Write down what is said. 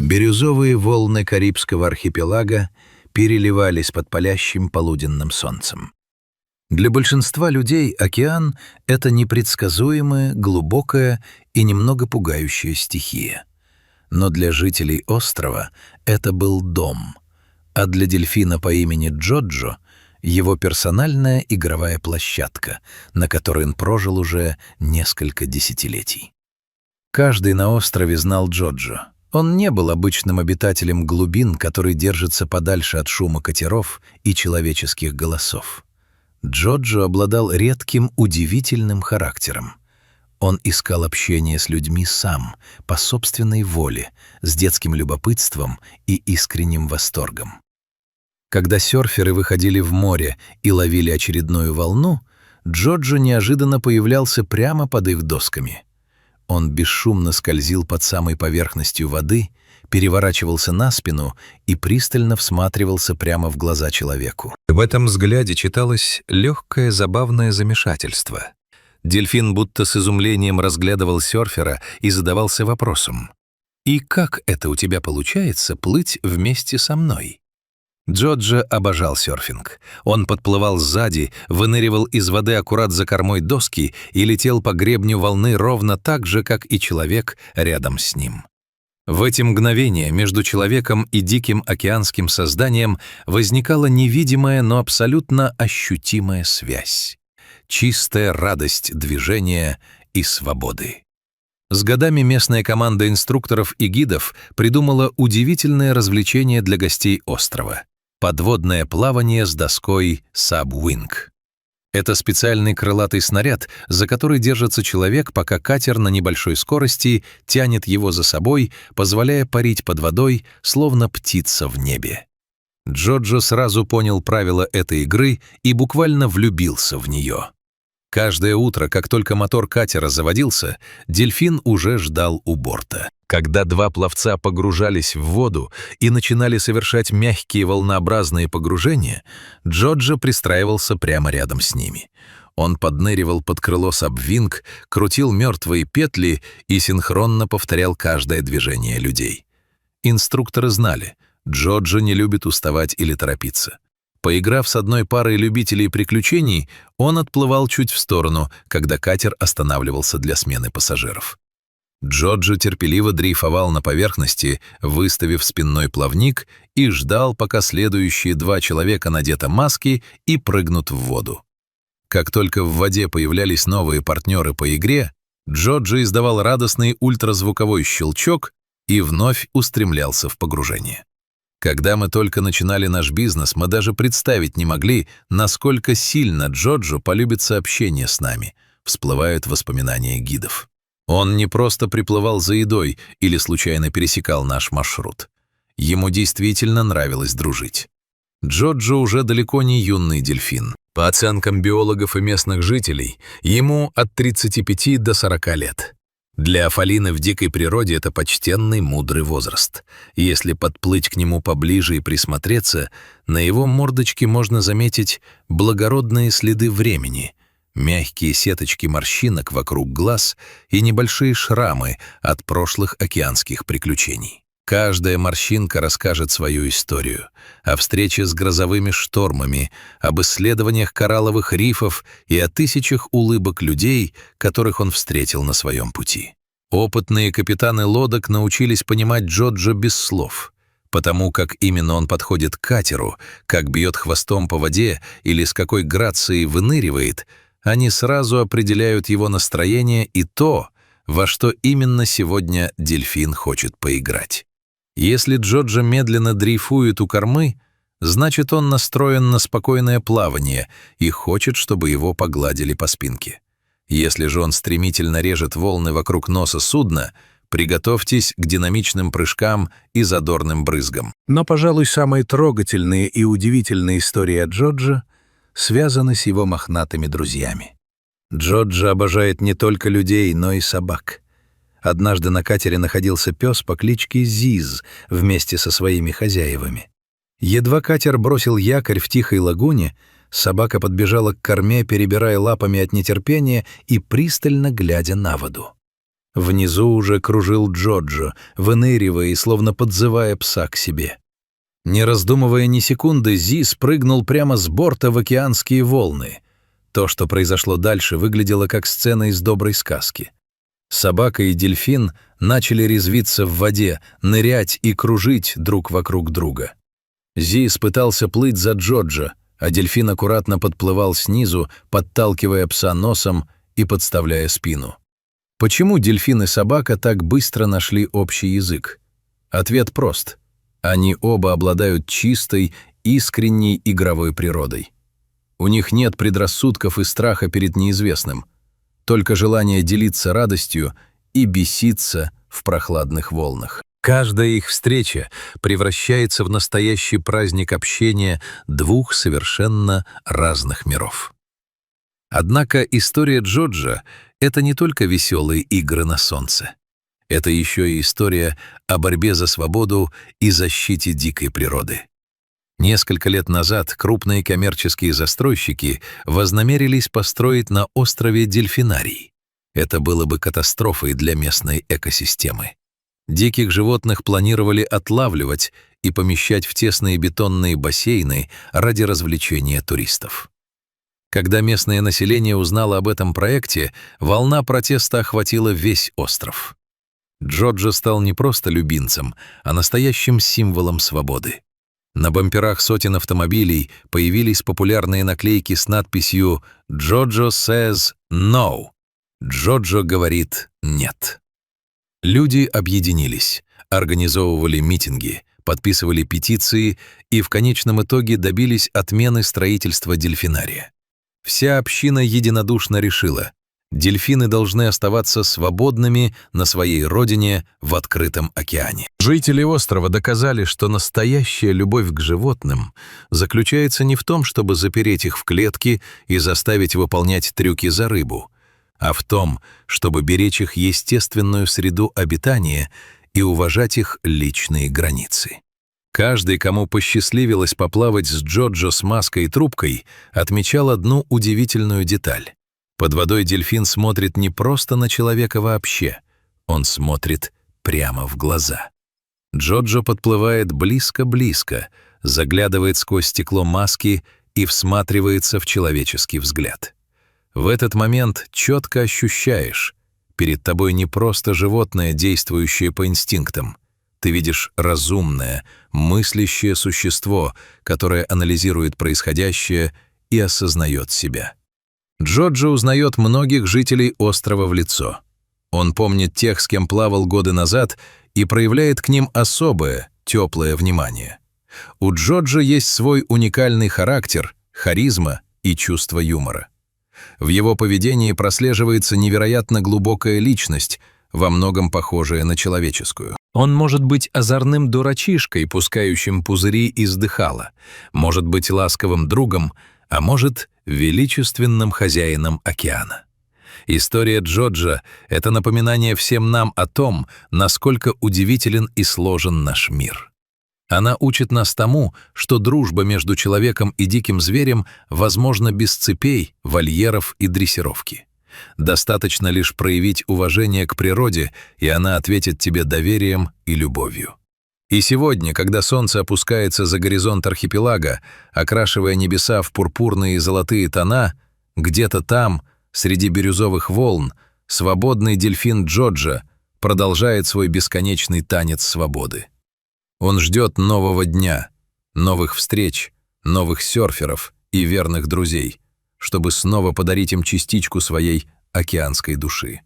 Бирюзовые волны Карибского архипелага переливались под палящим полуденным солнцем. Для большинства людей океан — это непредсказуемая, глубокая и немного пугающая стихия. Но для жителей острова это был дом, а для дельфина по имени Джоджо — его персональная игровая площадка, на которой он прожил уже несколько десятилетий. Каждый на острове знал Джоджо. Он не был обычным обитателем глубин, который держится подальше от шума катеров и человеческих голосов. Джоджо обладал редким, удивительным характером. Он искал общение с людьми сам, по собственной воле, с детским любопытством и искренним восторгом. Когда серферы выходили в море и ловили очередную волну, Джоджо неожиданно появлялся прямо под их досками. Он бесшумно скользил под самой поверхностью воды, переворачивался на спину и пристально всматривался прямо в глаза человеку. В этом взгляде читалось легкое забавное замешательство. Дельфин будто с изумлением разглядывал серфера и задавался вопросом: «И как это у тебя получается плыть вместе со мной?» Джоджо обожал серфинг. Он подплывал сзади, выныривал из воды аккурат за кормой доски и летел по гребню волны ровно так же, как и человек рядом с ним. В эти мгновения между человеком и диким океанским созданием возникала невидимая, но абсолютно ощутимая связь. Чистая радость движения и свободы. С годами местная команда инструкторов и гидов придумала удивительное развлечение для гостей острова — подводное плавание с доской SubWing. Это специальный крылатый снаряд, за который держится человек, пока катер на небольшой скорости тянет его за собой, позволяя парить под водой, словно птица в небе. Джоджо сразу понял правила этой игры и буквально влюбился в нее. Каждое утро, как только мотор катера заводился, дельфин уже ждал у борта. Когда два пловца погружались в воду и начинали совершать мягкие волнообразные погружения, Джоджо пристраивался прямо рядом с ними. Он подныривал под крыло SubWing, крутил мертвые петли и синхронно повторял каждое движение людей. Инструкторы знали, Джоджо не любит уставать или торопиться. Поиграв с одной парой любителей приключений, он отплывал чуть в сторону, когда катер останавливался для смены пассажиров. Джоджо терпеливо дрейфовал на поверхности, выставив спинной плавник, и ждал, пока следующие два человека наденут маски и прыгнут в воду. Как только в воде появлялись новые партнеры по игре, Джоджо издавал радостный ультразвуковой щелчок и вновь устремлялся в погружение. Когда мы только начинали наш бизнес, мы даже представить не могли, насколько сильно Джоджо полюбит общение с нами, всплывают воспоминания гидов. Он не просто приплывал за едой или случайно пересекал наш маршрут. Ему действительно нравилось дружить. Джоджо уже далеко не юный дельфин. По оценкам биологов и местных жителей, ему от 35 до 40 лет. Для афалины в дикой природе это почтенный, мудрый возраст. Если подплыть к нему поближе и присмотреться, на его мордочке можно заметить благородные следы времени, мягкие сеточки морщинок вокруг глаз и небольшие шрамы от прошлых океанских приключений. Каждая морщинка расскажет свою историю о встрече с грозовыми штормами, об исследованиях коралловых рифов и о тысячах улыбок людей, которых он встретил на своем пути. Опытные капитаны лодок научились понимать Джоджо без слов, потому как именно он подходит к катеру, как бьет хвостом по воде или с какой грацией выныривает, они сразу определяют его настроение и то, во что именно сегодня дельфин хочет поиграть. Если Джоджо медленно дрейфует у кормы, значит, он настроен на спокойное плавание и хочет, чтобы его погладили по спинке. Если же он стремительно режет волны вокруг носа судна, приготовьтесь к динамичным прыжкам и задорным брызгам. Но, пожалуй, самые трогательные и удивительные истории о Джоджо связаны с его мохнатыми друзьями. Джоджо обожает не только людей, но и собак. Однажды на катере находился пес по кличке Зиз вместе со своими хозяевами. Едва катер бросил якорь в тихой лагуне, собака подбежала к корме, перебирая лапами от нетерпения и пристально глядя на воду. Внизу уже кружил Джоджо, выныривая и словно подзывая пса к себе. Не раздумывая ни секунды, Зи спрыгнул прямо с борта в океанские волны. То, что произошло дальше, выглядело как сцена из доброй сказки. Собака и дельфин начали резвиться в воде, нырять и кружить друг вокруг друга. Зи пытался плыть за Джоджо, а дельфин аккуратно подплывал снизу, подталкивая пса носом и подставляя спину. Почему дельфин и собака так быстро нашли общий язык? Ответ прост. Они оба обладают чистой, искренней игровой природой. У них нет предрассудков и страха перед неизвестным, только желание делиться радостью и беситься в прохладных волнах. Каждая их встреча превращается в настоящий праздник общения двух совершенно разных миров. Однако история Джоджо — это не только веселые игры на солнце. Это еще и история о борьбе за свободу и защите дикой природы. Несколько лет назад крупные коммерческие застройщики вознамерились построить на острове дельфинарий. Это было бы катастрофой для местной экосистемы. Диких животных планировали отлавливать и помещать в тесные бетонные бассейны ради развлечения туристов. Когда местное население узнало об этом проекте, волна протеста охватила весь остров. Джоджо стал не просто любимцем, а настоящим символом свободы. На бамперах сотен автомобилей появились популярные наклейки с надписью «Джоджо says no». Джоджо говорит «нет». Люди объединились, организовывали митинги, подписывали петиции и в конечном итоге добились отмены строительства дельфинария. Вся община единодушно решила, дельфины должны оставаться свободными на своей родине в открытом океане. Жители острова доказали, что настоящая любовь к животным заключается не в том, чтобы запереть их в клетки и заставить выполнять трюки за рыбу, а в том, чтобы беречь их естественную среду обитания и уважать их личные границы. Каждый, кому посчастливилось поплавать с Джоджо с маской и трубкой, отмечал одну удивительную деталь. Под водой дельфин смотрит не просто на человека вообще, он смотрит прямо в глаза. Джоджо подплывает близко-близко, заглядывает сквозь стекло маски и всматривается в человеческий взгляд. В этот момент четко ощущаешь, перед тобой не просто животное, действующее по инстинктам. Ты видишь разумное, мыслящее существо, которое анализирует происходящее и осознает себя. Джоджо узнает многих жителей острова в лицо. Он помнит тех, с кем плавал годы назад, и проявляет к ним особое, теплое внимание. У Джоджо есть свой уникальный характер, харизма и чувство юмора. В его поведении прослеживается невероятно глубокая личность, во многом похожая на человеческую. Он может быть озорным дурачишкой, пускающим пузыри из дыхала, может быть ласковым другом, а может величественным хозяином океана. История Джоджо — это напоминание всем нам о том, насколько удивителен и сложен наш мир. Она учит нас тому, что дружба между человеком и диким зверем возможна без цепей, вольеров и дрессировки. Достаточно лишь проявить уважение к природе, и она ответит тебе доверием и любовью. И сегодня, когда солнце опускается за горизонт архипелага, окрашивая небеса в пурпурные и золотые тона, где-то там, среди бирюзовых волн, свободный дельфин Джоджо продолжает свой бесконечный танец свободы. Он ждет нового дня, новых встреч, новых серферов и верных друзей, чтобы снова подарить им частичку своей океанской души.